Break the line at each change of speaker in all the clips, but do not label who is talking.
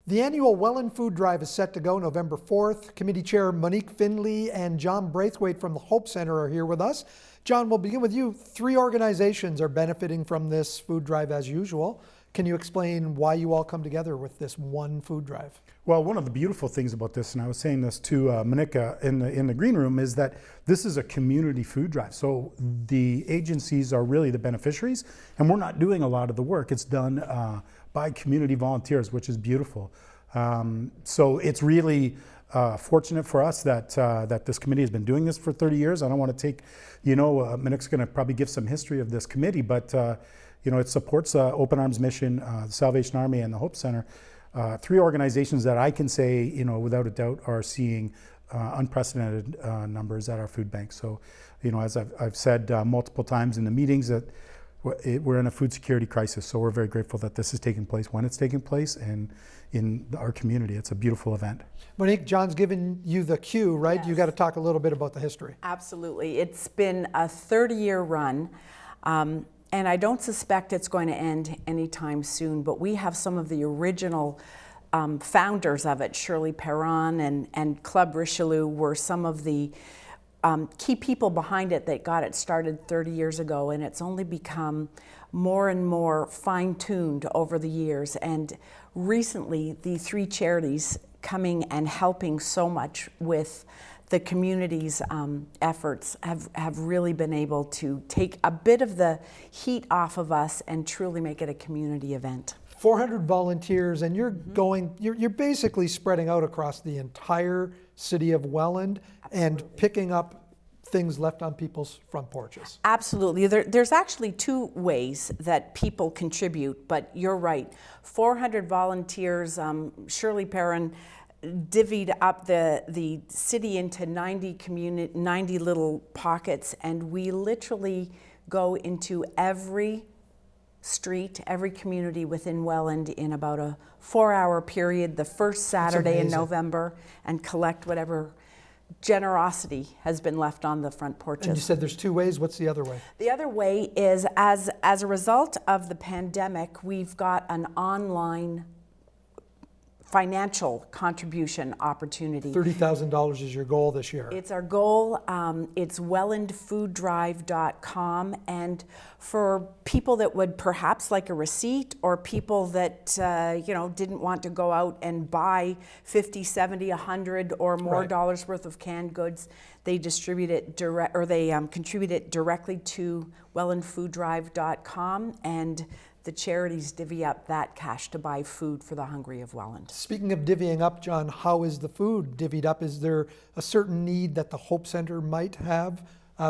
The annual Welland Food Drive is set to go November 4th. Committee Chair Monique Finley and John Braithwaite from the Hope Center are here with us. John, we'll begin with you. 3 organizations are benefiting from this food drive as usual. Can you explain why you all come together with this one food drive?
Well, one of the beautiful things about this, and I was saying this to Monica in the green room, is that this is a community food drive. So the agencies are really the beneficiaries, and we're not doing a lot of the work. It's done by community volunteers, which is beautiful. So it's really fortunate for us that that this committee has been doing this for 30 years. I don't want to take, Monique's going to probably give some history of this committee, but it supports Open Arms Mission, the Salvation Army, and the Hope Center. 3 organizations that I can say, without a doubt, are seeing unprecedented numbers at our food bank. So, as I've said multiple times in the meetings, that we're in a food security crisis. So we're very grateful that this is taking place when it's taking place and in our community. It's a beautiful event.
Monique, John's given you the cue, right?
Yes.
You got to talk a little bit about the history.
Absolutely. It's been a 30-year run. And I don't suspect it's going to end anytime soon, but we have some of the original founders of it. Shirley Perron and Club Richelieu were some of the key people behind it that got it started 30 years ago, and it's only become more and more fine-tuned over the years. And recently, the 3 charities coming and helping so much with the community's efforts have really been able to take a bit of the heat off of us and truly make it a community event.
400 volunteers, and you're basically spreading out across the entire city of Welland. Absolutely. And picking up things left on people's front porches.
Absolutely. There's actually 2 ways that people contribute, but you're right. 400 volunteers, Shirley Perron divvied up the city into 90 little pockets, and we literally go into every street, every community within Welland in about a 4-hour period, the first Saturday in November, and collect whatever generosity has been left on the front porches.
And you said there's 2 ways. What's the other way?
The other way is, as a result of the pandemic, we've got an online financial contribution opportunity.
$30,000 is your goal this year.
It's our goal. It's wellandfooddrive.com, and for people that would perhaps like a receipt, or people that didn't want to go out and buy 50, 70, 100 or more dollars worth of canned goods, they distribute it contribute it directly to wellandfooddrive.com, and the charities divvy up that cash to buy food for the hungry of Welland.
Speaking of divvying up, John, how is the food divvied up? Is there a certain need that the Hope Center might have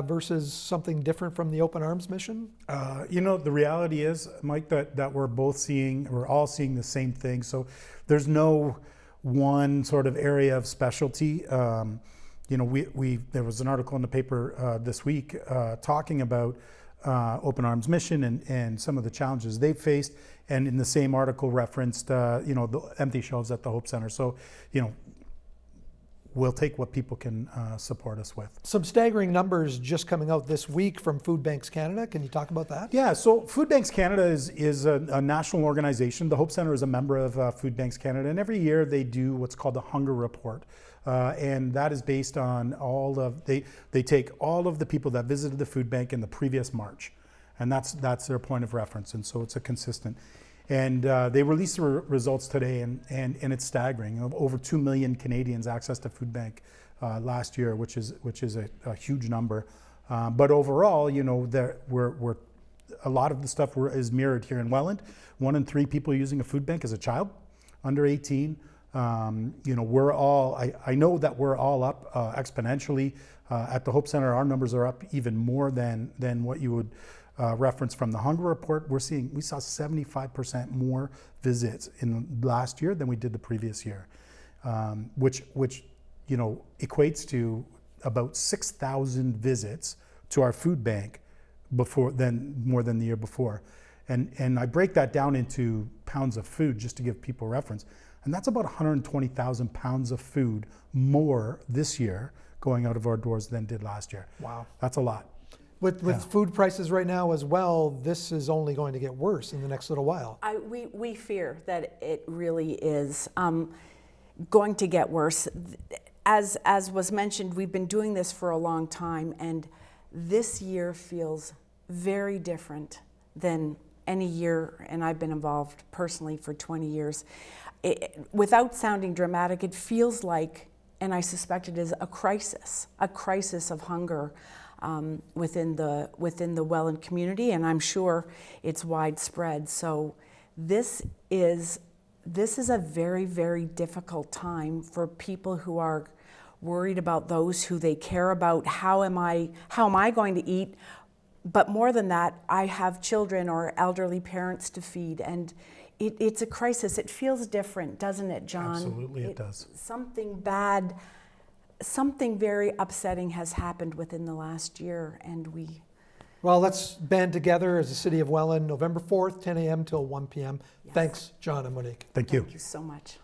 versus something different from the Open Arms Mission?
The reality is, Mike, that we're all seeing the same thing. So there's no one sort of area of specialty. There was an article in the paper this week talking about Open Arms Mission and some of the challenges they faced, and in the same article referenced the empty shelves at the Hope Center. So we'll take what people can support us with.
Some staggering numbers just coming out this week from Food Banks Canada. Can you talk about that?
Yeah, so Food Banks Canada is a national organization. The Hope Center is a member of Food Banks Canada, and every year they do what's called the Hunger Report. And that is based on they take all of the people that visited the food bank in the previous March, and that's their point of reference, and so it's a consistent. And they released the results today, and it's staggering. Over 2 million Canadians accessed a food bank last year, which is a huge number. But overall, we're a lot of the stuff is mirrored here in Welland. 1 in 3 people using a food bank is a child under 18. We're all, I know that we're all up exponentially. At the Hope Center, our numbers are up even more than what you would reference from the Hunger Report. We saw 75% more visits in last year than we did the previous year, which equates to about 6,000 visits to our food bank more than the year before. And I break that down into pounds of food just to give people reference. And that's about 120,000 pounds of food more this year going out of our doors than did last year.
Wow.
That's a lot.
With food prices right now as well, this is only going to get worse in the next little while.
We fear that it really is going to get worse. As was mentioned, we've been doing this for a long time, and this year feels very different than any year, and I've been involved personally for 20 years. Without sounding dramatic, it feels like, and I suspect it is, a crisis of hunger within the Welland community, and I'm sure it's widespread. So this is a very, very difficult time for people who are worried about those who they care about. How am I going to eat? But more than that, I have children or elderly parents to feed, and it's a crisis. It feels different, doesn't it, John?
Absolutely, it does.
Something bad, something very upsetting has happened within the last year, and
Well, let's band together as the City of Welland, November 4th, 10 a.m. till 1 p.m.
Yes.
Thanks, John and Monique.
Thank you.
Thank you so much.